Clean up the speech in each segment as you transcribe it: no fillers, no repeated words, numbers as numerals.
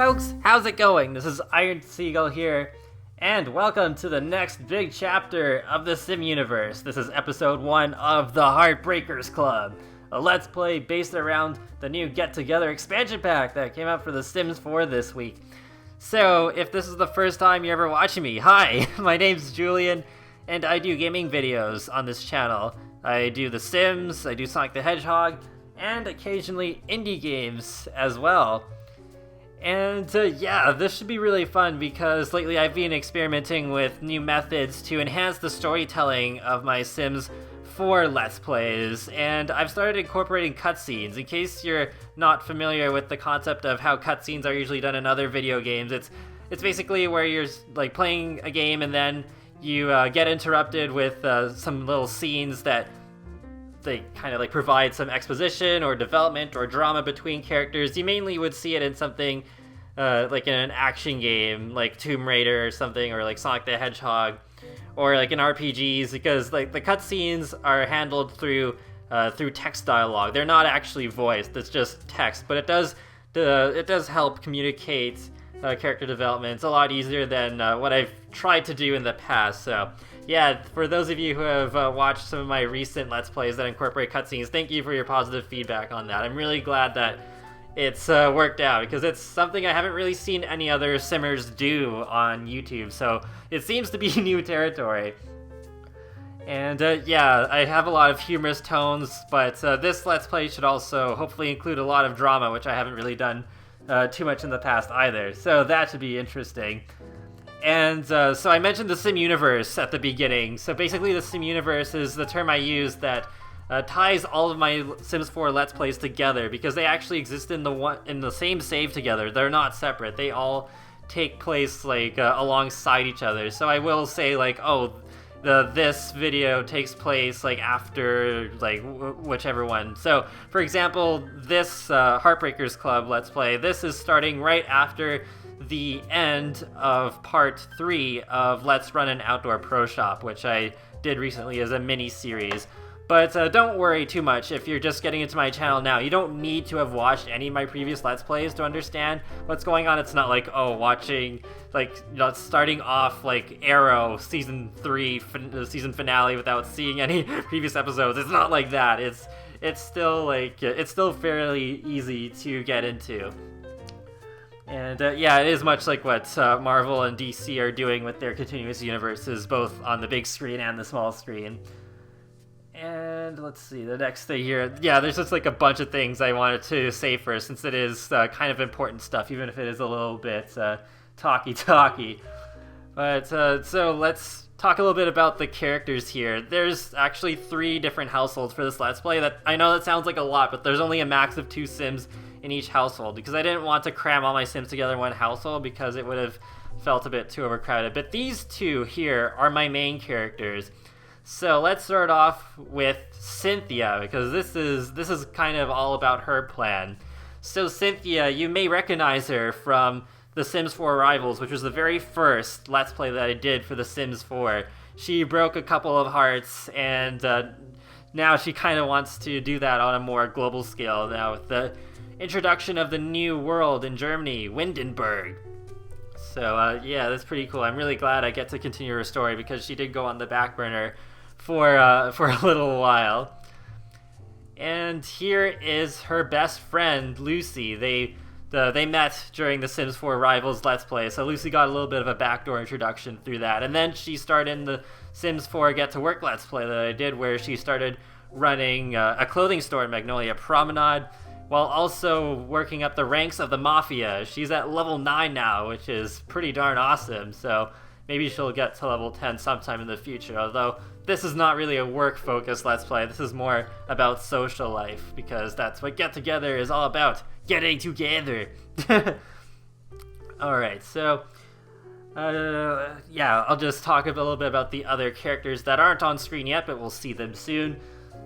folks, how's it going? This is Iron Seagull here, and welcome to the next big chapter of the Sim Universe. This is episode 1 of the Heartbreakers Club, a let's play based around the new Get Together expansion pack that came out for The Sims 4 this week. So, if this is the first time you're ever watching me, hi, my name's Julian, and I do gaming videos on this channel. I do The Sims, I do Sonic the Hedgehog, and occasionally indie games as well. And yeah, this should be really fun because lately I've been experimenting with new methods to enhance the storytelling of my Sims 4 Let's Plays, and I've started incorporating cutscenes. In case you're not familiar with the concept of how cutscenes are usually done in other video games, it's basically where you're like playing a game and then you get interrupted with some little scenes that they kind of like provide some exposition or development or drama between characters. You mainly would see it in something like in an action game like Tomb Raider or something, or like Sonic the Hedgehog, or like in RPGs, because like the cutscenes are handled through text dialogue. They're not actually voiced, it's just text, but it does help communicate character development. It's a lot easier than what I've tried to do in the past. So yeah, for those of you who have watched some of my recent Let's Plays that incorporate cutscenes, thank you for your positive feedback on that. I'm really glad that it's worked out, because it's something I haven't really seen any other Simmers do on YouTube, so it seems to be new territory. And yeah, I have a lot of humorous tones, but this Let's Play should also hopefully include a lot of drama, which I haven't really done too much in the past either, so that should be interesting. And so I mentioned the Sim Universe at the beginning. So basically the Sim Universe is the term I use that ties all of my Sims 4 Let's Plays together, because they actually exist in the same save together. They're not separate. They all take place like alongside each other. So I will say like, oh, this video takes place like after like whichever one. So for example, this Heartbreakers Club Let's Play, this is starting right after the end of part 3 of Let's Run an Outdoor Pro Shop, which I did recently as a mini-series. But don't worry too much if you're just getting into my channel now. You don't need to have watched any of my previous Let's Plays to understand what's going on. It's not like, oh, watching, like, you know, starting off like Arrow Season 3 season finale without seeing any previous episodes. It's not like that. It's still like, it's still fairly easy to get into. And yeah, it is much like what Marvel and DC are doing with their continuous universes, both on the big screen and the small screen. And let's see, the next thing here. Yeah, there's just like a bunch of things I wanted to say first, since it is kind of important stuff, even if it is a little bit talky. But so let's talk a little bit about the characters here. There's actually 3 different households for this Let's Play. That I know that sounds like a lot, but there's only a max of 2 Sims in each household, because I didn't want to cram all my Sims together in one household because it would have felt a bit too overcrowded. But these 2 here are my main characters. So let's start off with Cynthia, because this is kind of all about her plan. So Cynthia, you may recognize her from The Sims 4 Rivals, which was the very first Let's Play that I did for The Sims 4. She broke a couple of hearts, and now she kind of wants to do that on a more global scale now with the introduction of the new world in Germany, Windenburg. So yeah, that's pretty cool. I'm really glad I get to continue her story, because she did go on the back burner for a little while. And here is her best friend, Lucy. They met during the Sims 4 Rivals Let's Play, so Lucy got a little bit of a backdoor introduction through that. And then she starred in the Sims 4 Get to Work Let's Play that I did, where she started running a clothing store in Magnolia Promenade, while also working up the ranks of the Mafia. She's at level 9 now, which is pretty darn awesome, so maybe she'll get to level 10 sometime in the future, although this is not really a work-focused Let's Play. This is more about social life, because that's what Get Together is all about. Getting together! Alright, so yeah, I'll just talk a little bit about the other characters that aren't on screen yet, but we'll see them soon.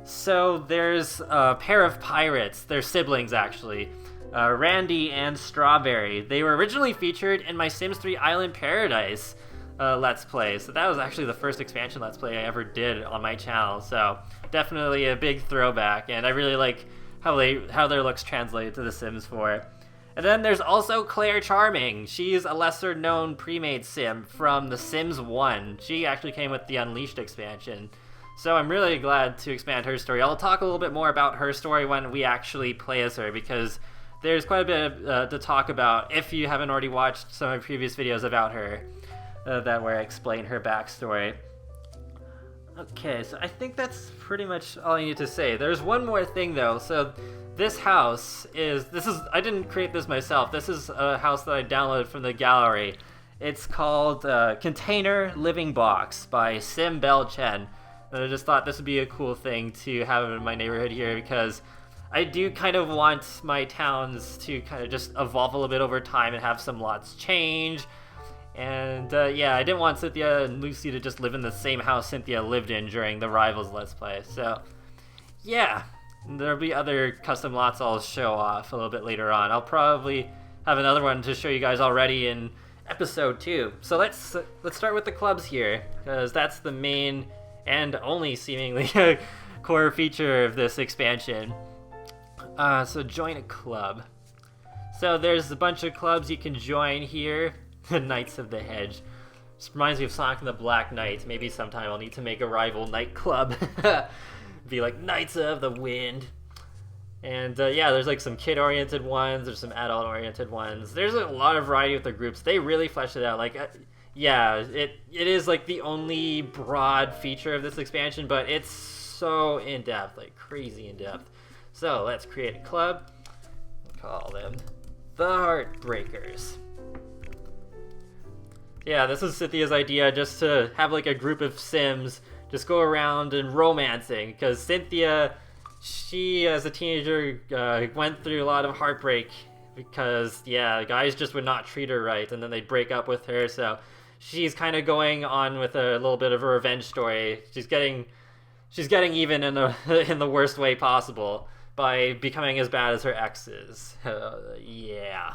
So there's a pair of pirates. They're siblings, actually. Randy and Strawberry. They were originally featured in my Sims 3 Island Paradise Let's Play. So that was actually the first expansion Let's Play I ever did on my channel. So definitely a big throwback, and I really like how their looks translate to The Sims 4. And then there's also Claire Charming. She's a lesser-known pre-made sim from The Sims 1. She actually came with the Unleashed expansion. So I'm really glad to expand her story. I'll talk a little bit more about her story when we actually play as her, because there's quite a bit to talk about if you haven't already watched some of my previous videos about her, that where I explain her backstory. Okay, so I think that's pretty much all I need to say. There's one more thing though. So this house is, I didn't create this myself. This is a house that I downloaded from the gallery. It's called Container Living Box by Sim Bell Chen. And I just thought this would be a cool thing to have in my neighborhood here, because I do kind of want my towns to kind of just evolve a little bit over time and have some lots change. And yeah, I didn't want Cynthia and Lucy to just live in the same house Cynthia lived in during the Rivals Let's Play. So yeah, there'll be other custom lots I'll show off a little bit later on. I'll probably have another one to show you guys already in episode 2. So let's start with the clubs here, because that's the main and only seemingly core feature of this expansion. So join a club. So there's a bunch of clubs you can join here. The Knights of the Hedge. This reminds me of Sonic and the Black Knight. Maybe sometime I'll need to make a rival night club. Be like Knights of the Wind. And yeah, there's like some kid-oriented ones. There's some adult-oriented ones. There's a lot of variety with the groups. They really fleshed it out. Like, yeah, it is like the only broad feature of this expansion, but it's so in-depth, like crazy in-depth. So let's create a club. Call them the Heartbreakers. Yeah, this is Cynthia's idea, just to have like a group of Sims just go around and romancing, because Cynthia, she as a teenager went through a lot of heartbreak because, yeah, guys just would not treat her right, and then they'd break up with her, so she's kind of going on with a little bit of a revenge story. She's getting even in the worst way possible by becoming as bad as her exes. Yeah.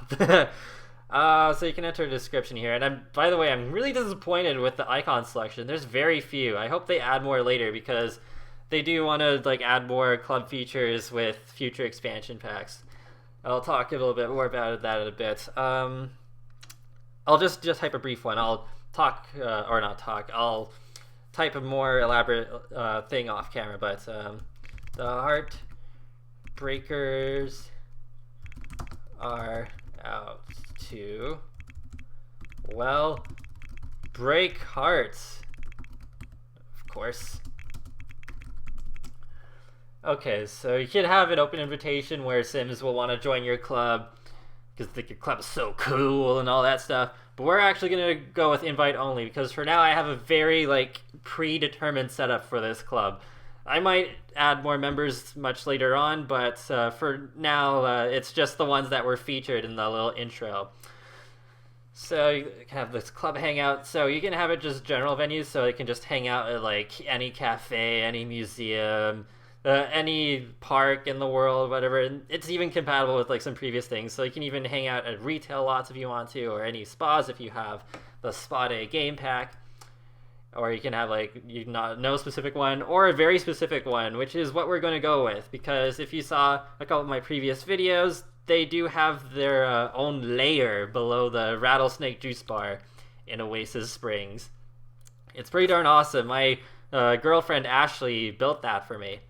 So you can enter a description here, and by the way, I'm really disappointed with the icon selection. There's very few. I hope they add more later, because they do want to like add more club features with future expansion packs. I'll talk a little bit more about that in a bit. I'll just type a brief one. I'll talk, or not talk. I'll type a more elaborate thing off camera. But the Heartbreakers are out to, well, break hearts, of course. Okay, so you can have an open invitation where Sims will want to join your club because they think your club is so cool and all that stuff, but we're actually going to go with invite only, because for now I have a very like predetermined setup for this club. I might add more members much later on, but for now, it's just the ones that were featured in the little intro. So you can have this club hangout. So you can have it just general venues, so you can just hang out at like any cafe, any museum, any park in the world, whatever. And it's even compatible with like some previous things. So you can even hang out at retail lots if you want to, or any spas if you have the Spa Day game pack. Or you can have like no specific one, or a very specific one, which is what we're going to go with. Because if you saw a couple of my previous videos, they do have their own layer below the Rattlesnake Juice Bar in Oasis Springs. It's pretty darn awesome. My girlfriend Ashley built that for me.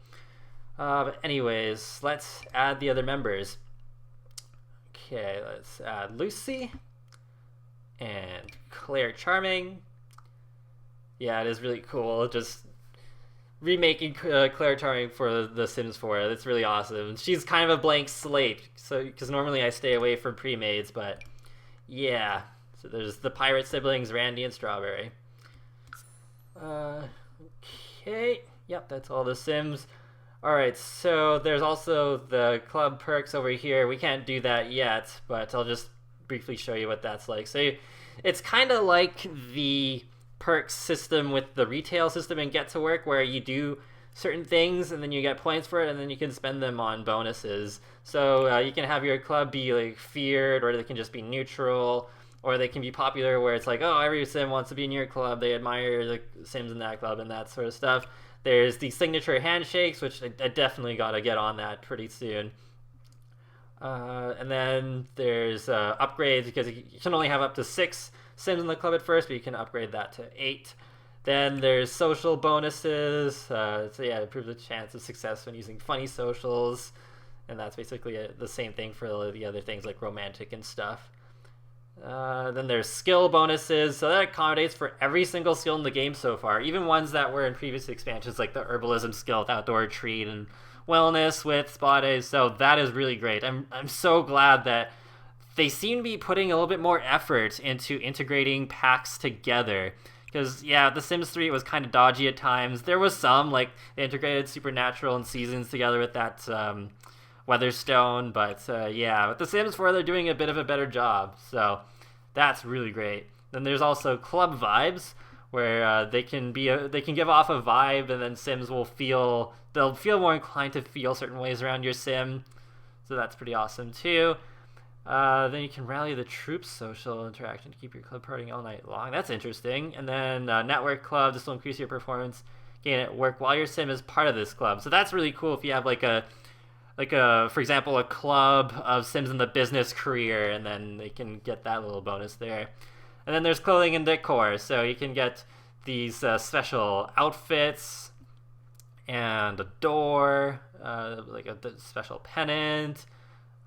But anyways, let's add the other members. Okay, let's add Lucy and Claire Charming. Yeah, it is really cool. Just remaking Claire Charming for The Sims 4. That's really awesome. She's kind of a blank slate, so because normally I stay away from pre-mades, but yeah. So there's the pirate siblings, Randy and Strawberry. Okay. Yep, that's all the Sims. Alright, so there's also the club perks over here. We can't do that yet, but I'll just briefly show you what that's like. So it's kind of like the perks system with the retail system in Get to Work, where you do certain things and then you get points for it, and then you can spend them on bonuses. So you can have your club be like feared, or they can just be neutral, or they can be popular where it's like, oh, every Sim wants to be in your club, they admire the Sims in that club and that sort of stuff. There's the signature handshakes, which I definitely gotta get on that pretty soon. And then there's upgrades, because you can only have up to 6 Sims in the club at first, but you can upgrade that to 8. Then there's social bonuses. So yeah, it improves the chance of success when using funny socials. And that's basically the same thing for the other things like romantic and stuff. Then there's skill bonuses, so that accommodates for every single skill in the game so far, even ones that were in previous expansions, like the herbalism skill with outdoor treat and wellness with spa days. So that is really great. I'm so glad that they seem to be putting a little bit more effort into integrating packs together. Because, yeah, The Sims 3, it was kind of dodgy at times. There was some, like, they integrated Supernatural and Seasons together with that Weatherstone. But, yeah, with The Sims 4, they're doing a bit of a better job. So that's really great. Then there's also Club Vibes, where they can give off a vibe, and then Sims they'll feel more inclined to feel certain ways around your Sim. So that's pretty awesome, too. Then you can rally the troops social interaction to keep your club partying all night long. That's interesting. And then network club, this will increase your performance gain at work while your Sim is part of this club. So that's really cool if you have like a for example, a club of Sims in the business career, and then they can get that little bonus there. And then there's clothing and decor, so you can get these special outfits and a door, like a special pennant.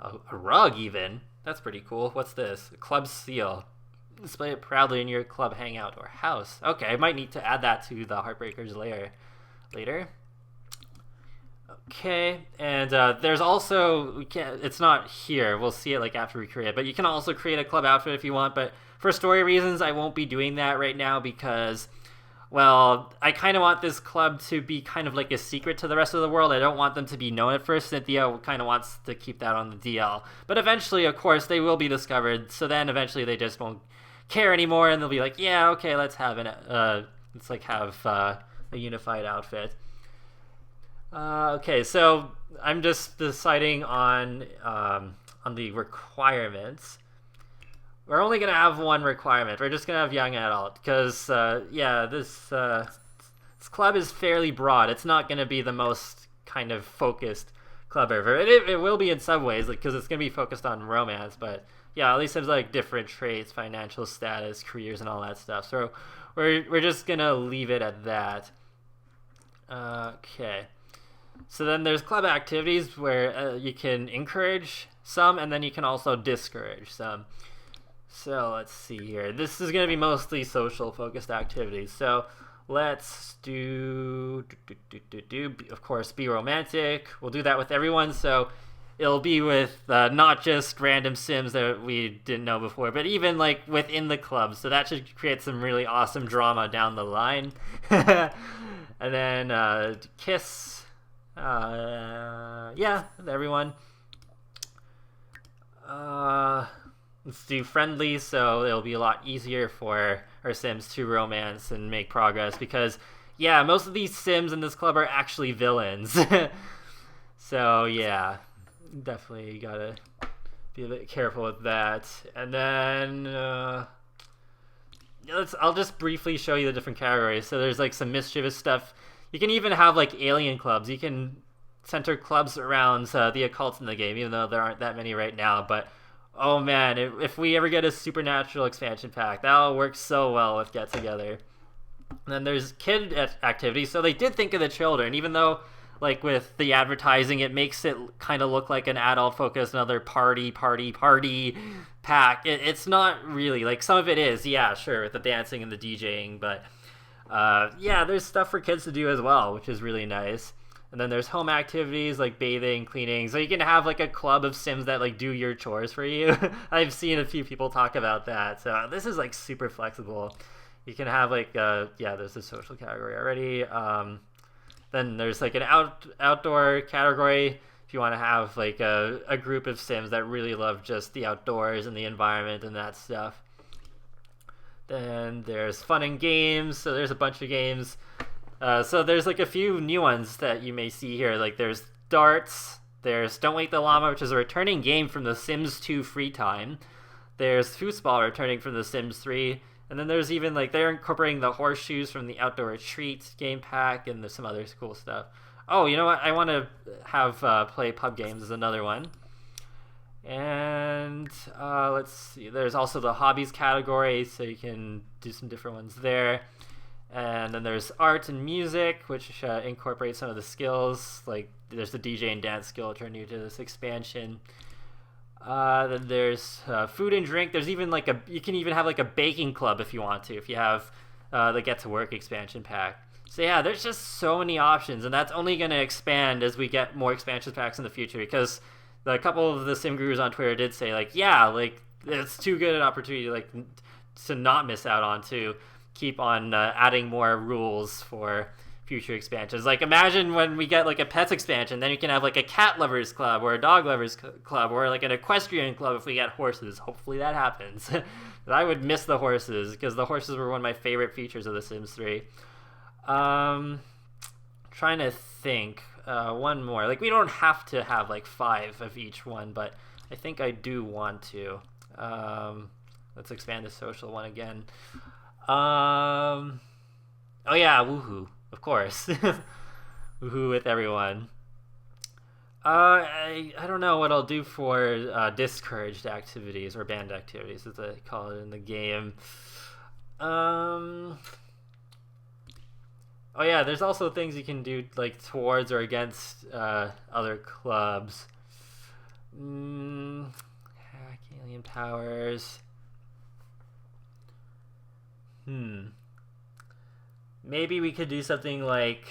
A rug, even. That's pretty cool. What's this? A club seal. Display it proudly in your club hangout or house. Okay, I might need to add that to the Heartbreakers later. Okay, and there's also, it's not here. We'll see it like after we create it, but you can also create a club outfit if you want. But for story reasons, I won't be doing that right now because, well, I kind of want this club to be kind of like a secret to the rest of the world. I don't want them to be known at first. Cynthia kind of wants to keep that on the DL. But eventually, of course, they will be discovered. So then eventually they just won't care anymore, and they'll be like, yeah, okay, let's have a unified outfit. Okay, so I'm just deciding on the requirements. We're only going to have one requirement. We're just going to have young adult because, this club is fairly broad. It's not going to be the most kind of focused club ever. It will be in some ways because it's going to be focused on romance, but yeah, at least there's like different traits, financial status, careers, and all that stuff. So we're just going to leave it at that. Okay. So then there's club activities where you can encourage some, and then you can also discourage some. So let's see here. This is going to be mostly social-focused activities. So let's do, of course, be romantic. We'll do that with everyone. So it'll be with not just random Sims that we didn't know before, but even like within the club. So that should create some really awesome drama down the line. And then kiss. Everyone. Let's do friendly, so it'll be a lot easier for our Sims to romance and make progress because, yeah, most of these Sims in this club are actually villains. So, yeah, definitely gotta be a bit careful with that. And then, I'll just briefly show you the different categories. So there's, like, some mischievous stuff. You can even have, like, alien clubs. You can center clubs around the occult in the game, even though there aren't that many right now, but oh man, if we ever get a Supernatural expansion pack, that'll work so well with Get Together. And then there's kid activities, so they did think of the children, even though, like, with the advertising, it makes it kind of look like an adult-focused, another party pack. It's not really. Like, some of it is, yeah, sure, with the dancing and the DJing, but there's stuff for kids to do as well, which is really nice. And then there's home activities like bathing, cleaning. So you can have like a club of Sims that like do your chores for you. I've seen a few people talk about that. So this is like super flexible. You can have like, there's a social category already. Then there's like an outdoor category if you want to have like a group of Sims that really love just the outdoors and the environment and that stuff. Then there's fun and games. So there's a bunch of games. So there's like a few new ones that you may see here. Like there's darts, there's Don't Wake the Llama, which is a returning game from The Sims 2 Free Time. There's Foosball returning from The Sims 3. And then there's even like they're incorporating the horseshoes from the Outdoor Retreat game pack, and there's some other cool stuff. Oh, you know what? I want to have play pub games is another one. And let's see, there's also the hobbies category, so you can do some different ones there. And then there's art and music, which incorporates some of the skills, like there's the DJ and dance skill, which are new to this expansion. Then there's food and drink. There's even like you can even have like a baking club if you want to, if you have the Get to Work expansion pack. So yeah, there's just so many options, and that's only going to expand as we get more expansion packs in the future, because a couple of the sim gurus on Twitter did say, like, yeah, like, it's too good an opportunity, like, to not miss out on, to keep on adding more rules for future expansions. Like, imagine when we get, like, a pets expansion, then you can have, like, a cat lovers club, or a dog lovers club, or, like, an equestrian club if we get horses. Hopefully that happens. I would miss the horses, because the horses were one of my favorite features of The Sims 3. Trying to think. One more. Like, we don't have to have like 5 of each one, but I think I do want to. Let's expand the social one again. Oh yeah, woohoo, of course. Woohoo with everyone. I don't know what I'll do for discouraged activities, or banned activities as they call it in the game. Oh yeah, there's also things you can do like towards or against other clubs. Hack alien powers. Maybe we could do something like,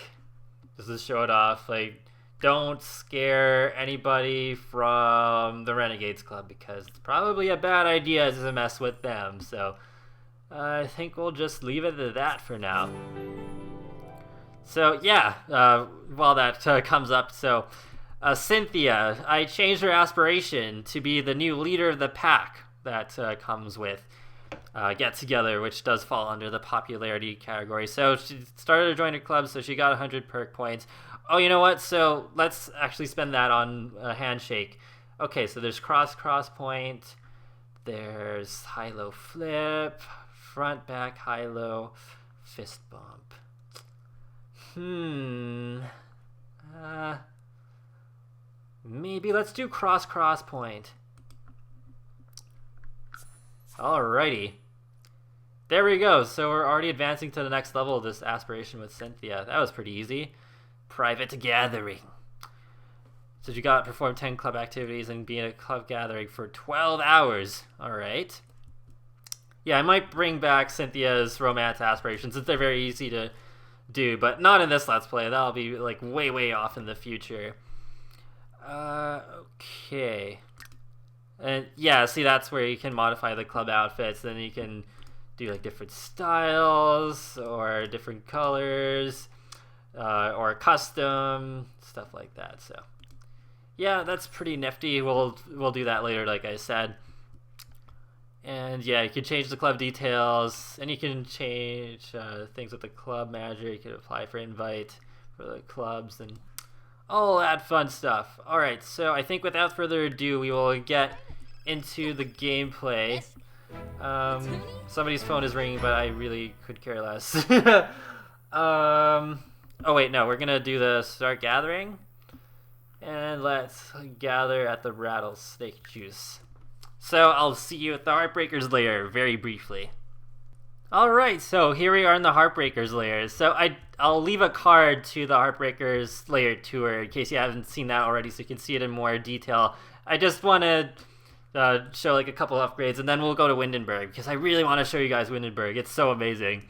just to show it off, like, don't scare anybody from the Renegades Club, because it's probably a bad idea to mess with them. So I think we'll just leave it at that for now. So yeah, while that comes up, so Cynthia, I changed her aspiration to be the new leader of the pack that comes with Get Together, which does fall under the popularity category. So she started to join a club, so she got 100 perk points. Oh, you know what? So let's actually spend that on a handshake. Okay, so there's cross point, there's high-low flip, front back high-low, fist bump. Maybe let's do cross point. Alrighty. There we go. So we're already advancing to the next level of this aspiration with Cynthia. That was pretty easy. Private gathering. So you got to perform 10 club activities and be in a club gathering for 12 hours. Alright. Yeah, I might bring back Cynthia's romance aspirations since they're very easy to do, but not in this Let's Play. That'll be like way off in the future. Okay. And yeah, see, that's where you can modify the club outfits. Then you can do like different styles or different colors, or custom stuff like that. So yeah, that's pretty nifty. We'll do that later, like I said. And yeah, you can change the club details, and you can change things with the club manager. You can apply for invite for the clubs and all that fun stuff. Alright, so I think without further ado, we will get into the gameplay. Somebody's phone is ringing, but I really could care less. Oh wait, no, we're gonna do the start gathering. And let's gather at the rattlesnake juice. So I'll see you at the Heartbreakers lair very briefly. Alright, so here we are in the Heartbreakers lair. So I'll leave a card to the Heartbreakers lair tour in case you haven't seen that already, so you can see it in more detail. I just want to show like a couple upgrades, and then we'll go to Windenburg, because I really want to show you guys Windenburg. It's so amazing.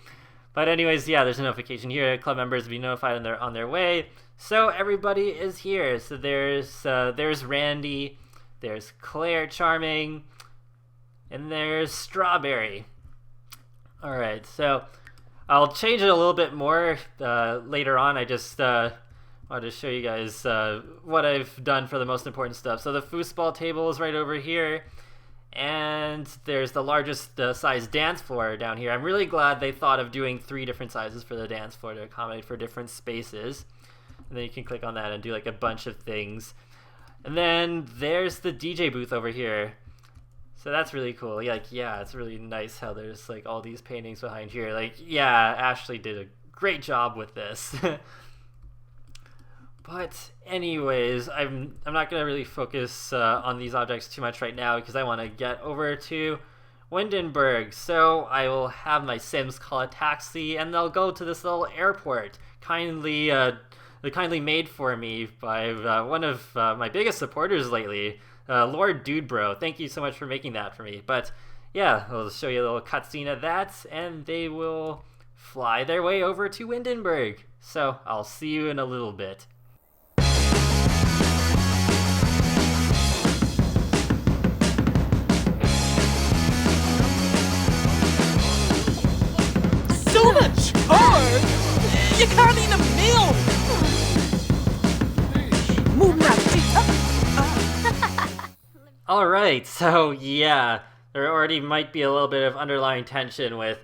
But anyways, yeah, there's a notification here. Club members will be notified on their way. So everybody is here. So there's Randy. There's Claire Charming, and there's Strawberry. Alright, so I'll change it a little bit more later on. I just wanted to show you guys what I've done for the most important stuff. So the foosball table is right over here, and there's the largest size dance floor down here. I'm really glad they thought of doing 3 different sizes for the dance floor to accommodate for different spaces. And then you can click on that and do like a bunch of things. And then there's the DJ booth over here. So that's really cool. Yeah, it's really nice how there's like all these paintings behind here. Like, yeah, Ashley did a great job with this. But anyways, I'm not gonna really focus on these objects too much right now because I want to get over to Windenburg. So I will have my Sims call a taxi, and they'll go to this little airport, kindly made for me by one of my biggest supporters lately, Lord Dudebro. Thank you so much for making that for me. But yeah, I'll show you a little cutscene of that, and they will fly their way over to Windenburg. So I'll see you in a little bit. So much hard! You can't eat a meal! Move now, Alright, so yeah, there already might be a little bit of underlying tension with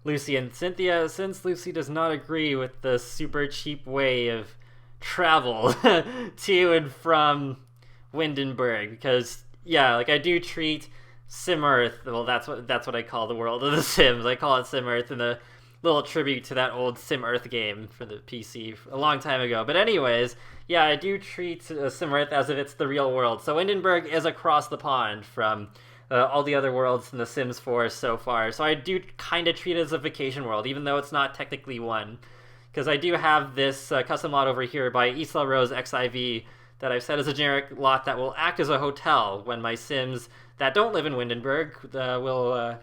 Lucy and Cynthia, since Lucy does not agree with the super cheap way of travel to and from Windenburg, because yeah, like I do treat Sim Earth, well that's what I call the world of the Sims. I call it Sim Earth in a little tribute to that old Sim Earth game for the PC a long time ago. But anyways, yeah, I do treat Sim Earth as if it's the real world. So Windenburg is across the pond from all the other worlds in the Sims 4 so far. So I do kind of treat it as a vacation world, even though it's not technically one. Because I do have this custom lot over here by Isla Rose XIV that I've set as a generic lot that will act as a hotel when my Sims that don't live in Windenburg will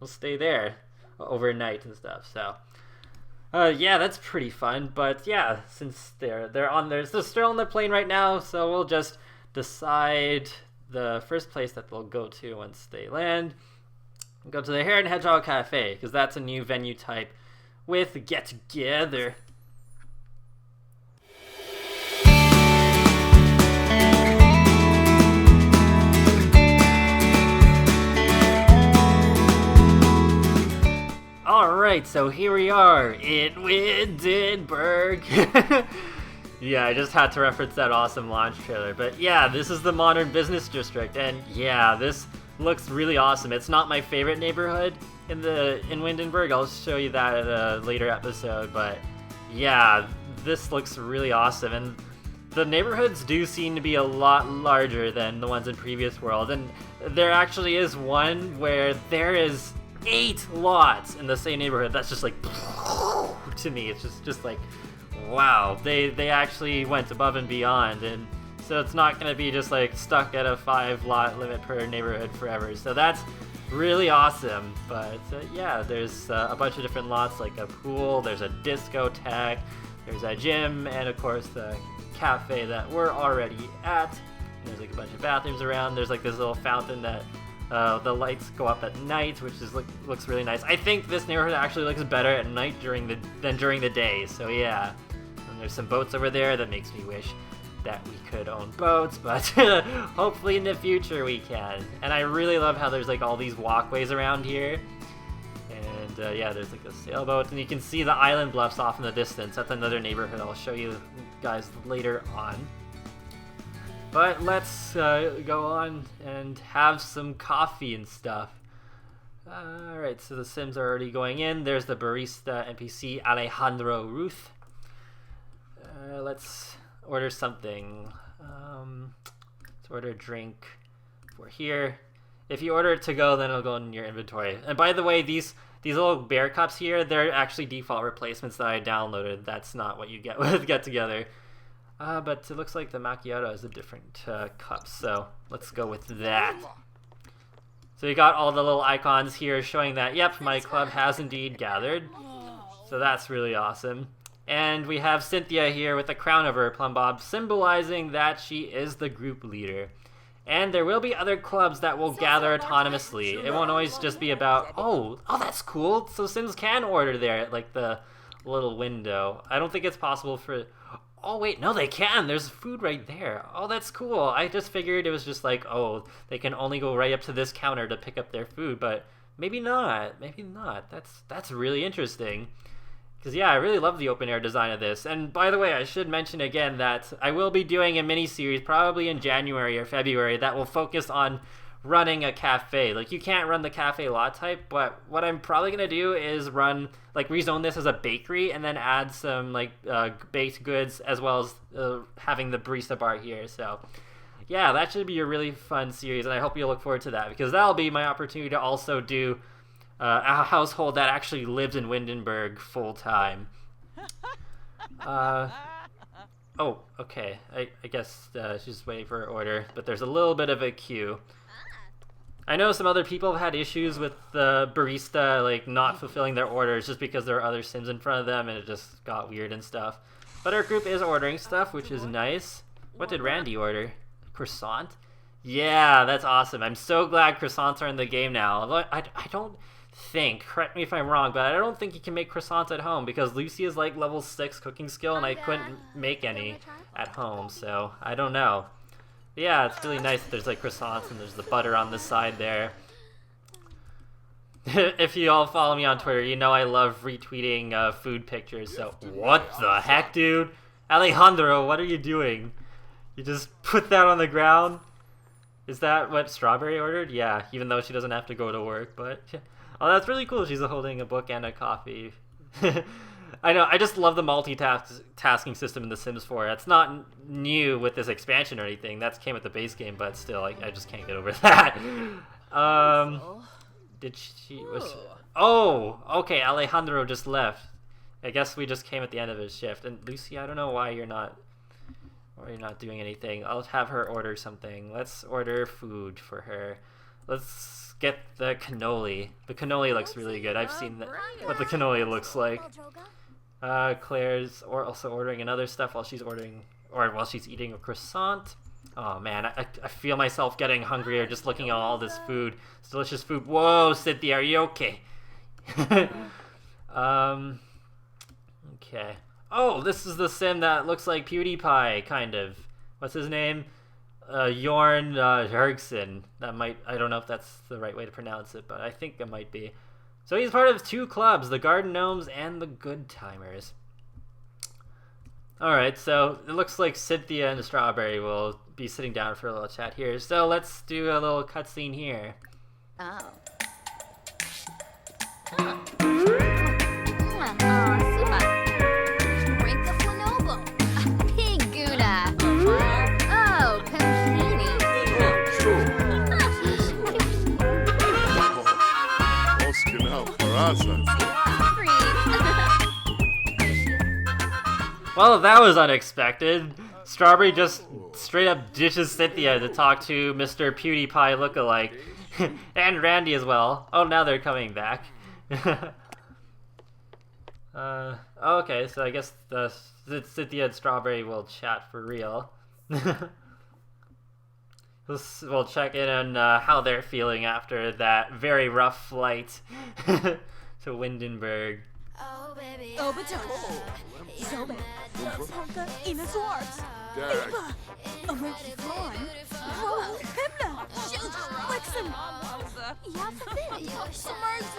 stay there overnight and stuff. So yeah, that's pretty fun. But yeah, since they're still on the plane right now, so we'll just decide the first place that they'll go to once they land. Go to the Hare and Hedgehog Cafe, because that's a new venue type with Get Together. Alright, so here we are in Windenburg. Yeah, I just had to reference that awesome launch trailer. But yeah, this is the modern business district, and yeah, this looks really awesome. It's not my favorite neighborhood in Windenburg. I'll show you that at a later episode, but yeah, this looks really awesome. And the neighborhoods do seem to be a lot larger than the ones in previous world, and there actually is one where there is 8 lots in the same neighborhood. That's just like to me, it's just like, wow, they actually went above and beyond, and so it's not going to be just like stuck at a 5 lot limit per neighborhood forever. So that's really awesome. But yeah, there's a bunch of different lots, like a pool, there's a discotheque, there's a gym, and of course the cafe that we're already at. There's like a bunch of bathrooms around. There's like this little fountain that the lights go up at night, which looks really nice. I think this neighborhood actually looks better at night than during the day. So yeah, and there's some boats over there that makes me wish that we could own boats, but hopefully in the future we can. And I really love how there's like all these walkways around here. And yeah, there's like a sailboat, and you can see the island bluffs off in the distance. That's another neighborhood I'll show you guys later on. But let's go on and have some coffee and stuff. Alright, so the Sims are already going in. There's the barista NPC, Alejandro Ruth. Let's order something. Let's order a drink for here. If you order it to go, then it'll go in your inventory. And by the way, these little bear cups here, they're actually default replacements that I downloaded. That's not what you get with Get Together. But it looks like the macchiato is a different cup, so let's go with that. So you got all the little icons here showing that, yep, my club has indeed gathered. So that's really awesome. And we have Cynthia here with the crown over her plumb bob, symbolizing that she is the group leader. And there will be other clubs that will gather autonomously. It won't always just be about, oh, that's cool. So Sims can order there at like the little window. I don't think it's possible for... Oh, wait, no, they can. There's food right there. Oh, that's cool. I just figured it was just like, oh, they can only go right up to this counter to pick up their food, but maybe not. Maybe not. That's really interesting. Because, yeah, I really love the open-air design of this. And, by the way, I should mention again that I will be doing a mini-series probably in January or February that will focus on running a cafe. Like, you can't run the cafe lot type, but what I'm probably gonna do is run, like, rezone this as a bakery and then add some like baked goods, as well as having the barista bar here. So yeah, that should be a really fun series, and I hope you look forward to that, because that'll be my opportunity to also do a household that actually lives in Windenburg full time. Oh, okay. I guess she's waiting for her order, but there's a little bit of a queue. I know some other people have had issues with the barista, like, not fulfilling their orders just because there are other Sims in front of them, and it just got weird and stuff. But our group is ordering stuff, which is nice. What did Randy order? Croissant? Yeah, that's awesome. I'm so glad croissants are in the game now. I don't think, correct me if I'm wrong, but I don't think you can make croissants at home, because Lucy is like level 6 cooking skill, and I couldn't make any at home, so I don't know. But yeah, it's really nice that there's like croissants and there's the butter on the side there. If you all follow me on Twitter, you know I love retweeting food pictures, so what the heck, dude? Alejandro, what are you doing? You just put that on the ground? Is that what Strawberry ordered? Yeah, even though she doesn't have to go to work, but... Oh, that's really cool. She's holding a book and a coffee. I know, I just love the multitasking system in The Sims 4. It's not new with this expansion or anything. That came with the base game, but still, I just can't get over that. Did she... Oh, okay, Alejandro just left. I guess we just came at the end of his shift. And Lucy, I don't know why you're not doing anything. I'll have her order something. Let's order food for her. Let's get the cannoli. The cannoli looks really good. I've seen what the cannoli looks like. Claire's also ordering another stuff while she's eating a croissant. Oh man, I feel myself getting hungrier just looking at all this food. It's delicious food. Whoa, Cynthia, are you okay? Okay. Oh, this is the Sim that looks like PewDiePie, kind of. What's his name? Jorn Hergson. I don't know if that's the right way to pronounce it, but I think it might be. So he's part of 2 clubs, the Garden Gnomes and the Good Timers. Alright, so it looks like Cynthia and Strawberry will be sitting down for a little chat here. So let's do a little cutscene here. Oh. Super. Well, that was unexpected. Strawberry just straight up ditches Cynthia to talk to Mr. PewDiePie lookalike. And Randy as well. Oh, now they're coming back. Okay, so I guess Cynthia and Strawberry will chat for real. We'll check in on how they're feeling after that very rough flight to Windenburg. Oh, baby. Oh, but zo ben in het zwart. Pieper, een beetje van. Wow, hemla. Shoot, bliksem. Ja, verder. Smurfs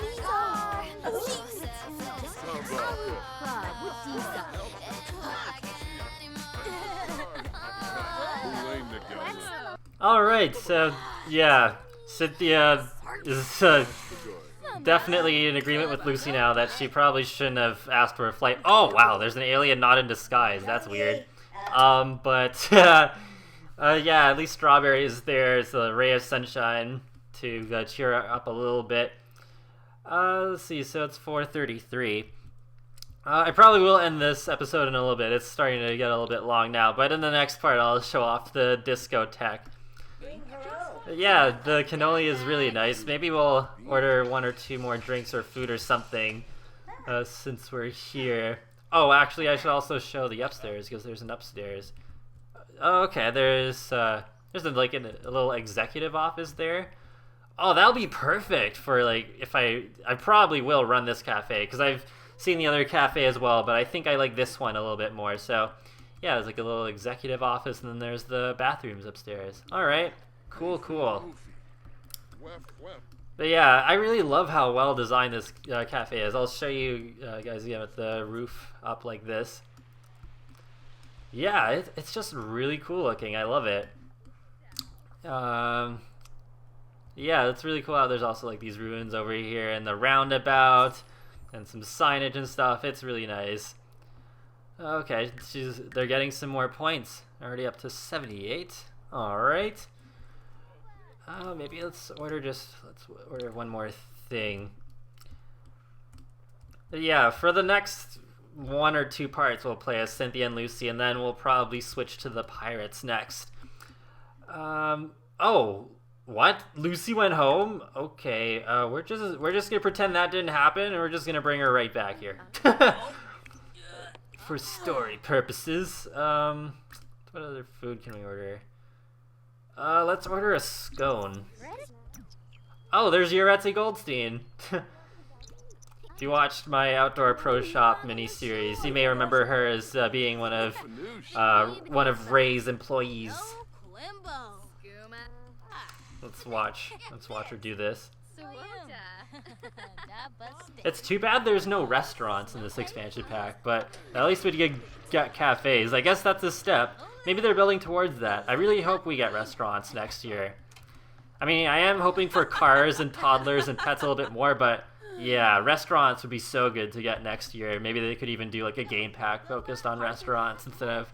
Alright, so yeah, Cynthia is definitely in agreement with Lucy now that she probably shouldn't have asked for a flight. Oh wow, there's an alien not in disguise. That's weird. Yeah, at least Strawberry is there. It's a ray of sunshine to cheer her up a little bit. Let's see, so it's 4:33. I probably will end this episode in a little bit. It's starting to get a little bit long now, but in the next part I'll show off the discotheque. Yeah, the cannoli is really nice. Maybe we'll order 1 or 2 more drinks or food or something since we're here. Oh, actually, I should also show the upstairs because there's an upstairs. Oh, okay, there's a little executive office there. Oh, that'll be perfect for like if I probably will run this cafe because I've seen the other cafe as well, but I think I like this one a little bit more. So yeah, there's like a little executive office, and then there's the bathrooms upstairs. All right. Cool. But yeah, I really love how well designed this cafe is. I'll show you guys again with the roof up like this. Yeah, it's just really cool looking. I love it. Yeah, it's really cool how there's also like these ruins over here and the roundabout and some signage and stuff. It's really nice. Okay, they're getting some more points. Already up to 78. Alright. Maybe let's order one more thing. But yeah, for the next 1 or 2 parts we'll play as Cynthia and Lucy, and then we'll probably switch to the pirates next. Oh, what? Lucy went home? Okay, we're just gonna pretend that didn't happen, and we're just gonna bring her right back here. For story purposes. What other food can we order? Let's order a scone. Oh, there's Yoretzi Goldstein. If you watched my Outdoor Pro Shop miniseries, you may remember her as being one of Ray's employees. Let's watch her do this. It's too bad there's no restaurants in this expansion pack, but at least we get cafes. I guess that's a step. Maybe they're building towards that. I really hope we get restaurants next year. I mean, I am hoping for cars and toddlers and pets a little bit more, but yeah, restaurants would be so good to get next year. Maybe they could even do like a game pack focused on restaurants instead of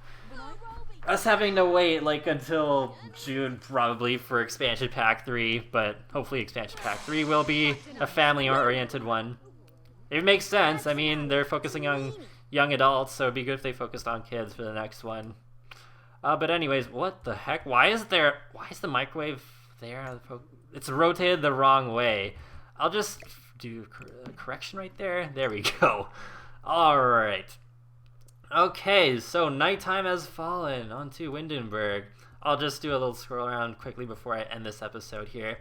us having to wait like until June probably for expansion pack 3, but hopefully expansion pack 3 will be a family-oriented one. It makes sense. I mean, they're focusing on young adults, so it'd be good if they focused on kids for the next one. But anyways, what the heck? Why is the microwave there? It's rotated the wrong way. I'll just do a correction right there. There we go. Alright. Okay, so nighttime has fallen onto Windenburg. I'll just do a little scroll around quickly before I end this episode here.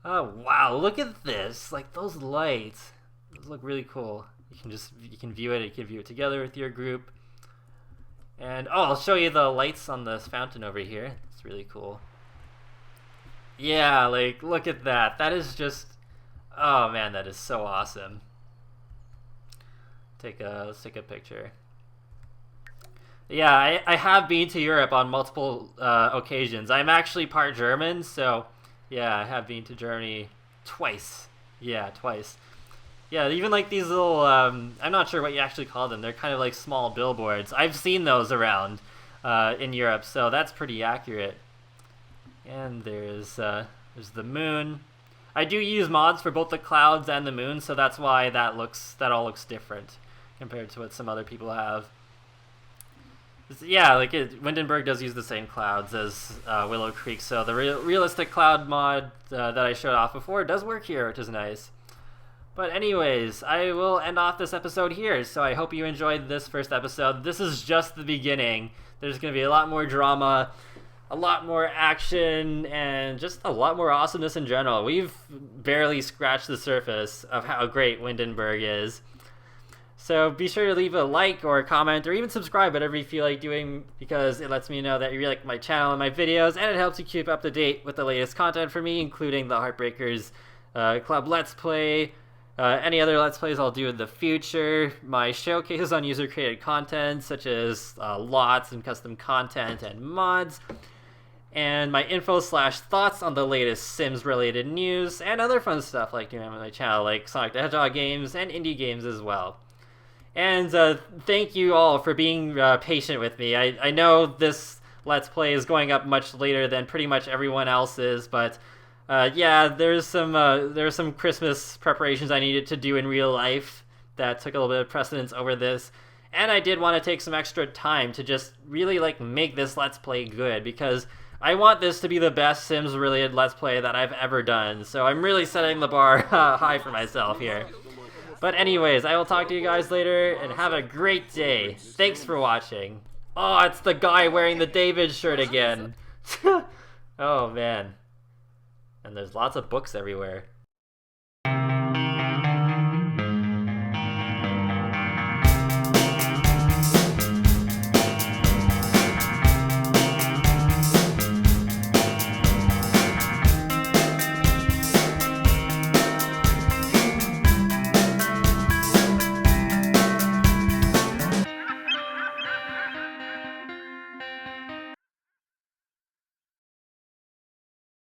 Oh, wow, look at this. Like, those lights. Those look really cool. You can view it together with your group. And, oh, I'll show you the lights on this fountain over here. It's really cool. Yeah, like, look at that. That is just... Oh, man, that is so awesome. Let's take a picture. Yeah, I have been to Europe on multiple occasions. I'm actually part German, so yeah, I have been to Germany twice. Yeah, twice. Yeah, even like these little, I'm not sure what you actually call them. They're kind of like small billboards. I've seen those around in Europe, so that's pretty accurate. And there's the moon. I do use mods for both the clouds and the moon, so that's why that all looks different compared to what some other people have. Yeah, like Windenburg does use the same clouds as Willow Creek, so the realistic cloud mod that I showed off before does work here, which is nice. But anyways, I will end off this episode here, so I hope you enjoyed this first episode. This is just the beginning. There's going to be a lot more drama, a lot more action, and just a lot more awesomeness in general. We've barely scratched the surface of how great Windenburg is. So be sure to leave a like or a comment or even subscribe, whatever you feel like doing, because it lets me know that you like my channel and my videos, and it helps you keep up to date with the latest content for me, including the Heartbreakers Club Let's Play, any other Let's Plays I'll do in the future, my showcases on user-created content, such as lots and custom content and mods, and my info/thoughts on the latest Sims-related news, and other fun stuff like doing on my channel, like Sonic the Hedgehog games and indie games as well. And thank you all for being patient with me. I know this Let's Play is going up much later than pretty much everyone else's, but yeah, there's some Christmas preparations I needed to do in real life that took a little bit of precedence over this. And I did want to take some extra time to just really like make this Let's Play good, because I want this to be the best Sims-related Let's Play that I've ever done. So I'm really setting the bar high for myself here. But anyways, I will talk to you guys later, and have a great day. Thanks for watching. Oh, it's the guy wearing the David shirt again. Oh, man. And there's lots of books everywhere.